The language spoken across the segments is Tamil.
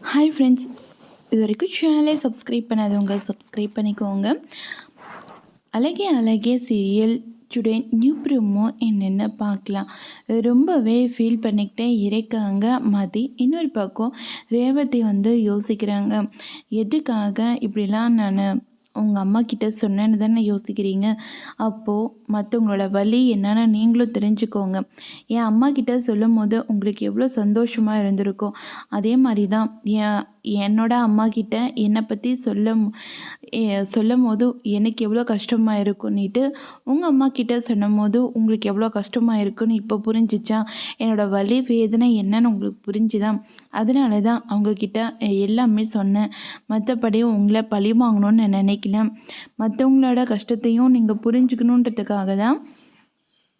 ஹாய் ஃப்ரெண்ட்ஸ், இது வரைக்கும் சேனலை சப்ஸ்கிரைப் பண்ணாதவங்க சப்ஸ்கிரைப் பண்ணிக்கோங்க. அழகே அழகே சீரியல் டுடே நியூ ப்ரோமோ என்னென்னு பார்க்கலாம். ரொம்பவே ஃபீல் பண்ணிக்கிட்டே இருக்காங்க மதி. இன்னொரு பக்கம் ரேவதி யோசிக்கிறாங்க, எதுக்காக இப்படிலாம் நான் உங்கள் அம்மா கிட்ட சொன்னேன்னு தானே யோசிக்கிறீங்க. அப்போது மற்றவங்களோட வலி என்னென்னு நீங்களும் தெரிஞ்சுக்கோங்க. என் அம்மா கிட்ட சொல்லும் போது உங்களுக்கு எவ்வளோ சந்தோஷமாக இருந்திருக்கும். அதே மாதிரி தான் என்னோட அம்மா கிட்ட என்னை பற்றி சொல்லும் போது எனக்கு எவ்வளோ கஷ்டமாக இருக்குன்னுட்டு உங்கள் அம்மா கிட்ட சொன்னும் போது உங்களுக்கு எவ்வளோ கஷ்டமாக இருக்குன்னு இப்போ புரிஞ்சிச்சா? என்னோடய வலி வேதனை என்னன்னு உங்களுக்கு புரிஞ்சுதான். அதனால தான் அவங்கக்கிட்ட எல்லாமே சொன்னேன். மற்றபடி உங்களை பழி வாங்கணும்னு நான் நினைக்கல. மற்றவங்களோட கஷ்டத்தையும் நீங்கள் புரிஞ்சுக்கணுன்றதுக்காக தான்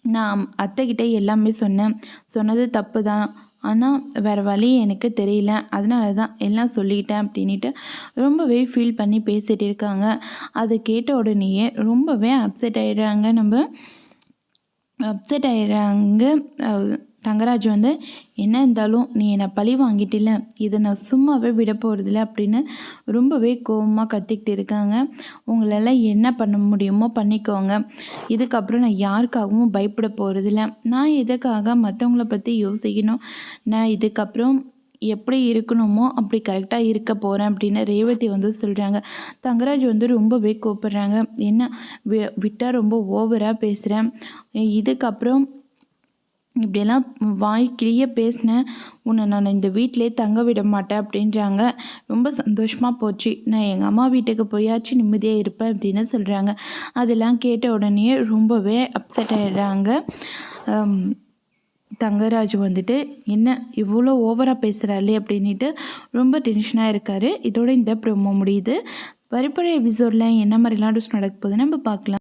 நான் அத்தைக்கிட்ட எல்லாமே சொன்னது தப்பு தான். ஆனால் வேறு வழி எனக்கு தெரியல, அதனால தான் எல்லாம் சொல்லிட்டேன் அப்படின்ட்டு ரொம்பவே ஃபீல் பண்ணி பேசிகிட்டு இருக்காங்க. அதை கேட்ட உடனேயே ரொம்பவே அப்செட் ஆகிடுறாங்க. தங்கராஜ் என்ன இருந்தாலும் நீ என்னை பழி வாங்கிட்டில்ல, இதை நான் சும்மாவே விட போகிறதில்ல அப்படின்னு ரொம்பவே கோபமாக கத்திக்கிட்டு இருக்காங்க. உங்களால் என்ன பண்ண முடியுமோ பண்ணிக்கோங்க. இதுக்கப்புறம் நான் யாருக்காகவும் பயப்பட போகிறதில்ல. நான் எதுக்காக மற்றவங்கள பற்றி யோசிக்கணும்? நான் இதுக்கப்புறம் எப்படி இருக்கணுமோ அப்படி கரெக்டாக இருக்க போகிறேன் அப்படின்னு ரேவதி சொல்கிறாங்க. தங்கராஜ் ரொம்பவே கோப்படுறாங்க. என்ன விட்டால் ரொம்ப ஓவராக பேசுகிறேன், இதுக்கப்புறம் இப்படியெல்லாம் வாய்க்கிலேயே பேசினேன், உன்னை நான் இந்த வீட்டிலே தங்க விட மாட்டேன் அப்படின்றாங்க. ரொம்ப சந்தோஷமாக போச்சு, நான் எங்கள் அம்மா வீட்டுக்கு போயாச்சு நிம்மதியாக இருப்பேன் அப்படின்னு சொல்கிறாங்க. அதெல்லாம் கேட்ட உடனே ரொம்பவே அப்செட் ஆகிடுறாங்க. தங்கராஜ் என்ன இவ்வளோ ஓவராக பேசுகிறாளே அப்படின்ட்டு ரொம்ப டென்ஷனாக இருக்கார். இதோட இந்த ப்ரோமோ முடியுது. வரப்போகிற எபிசோடில் என்ன மாதிரிலாம் நடக்க போகுதுன்னு நம்ம பார்க்கலாம்.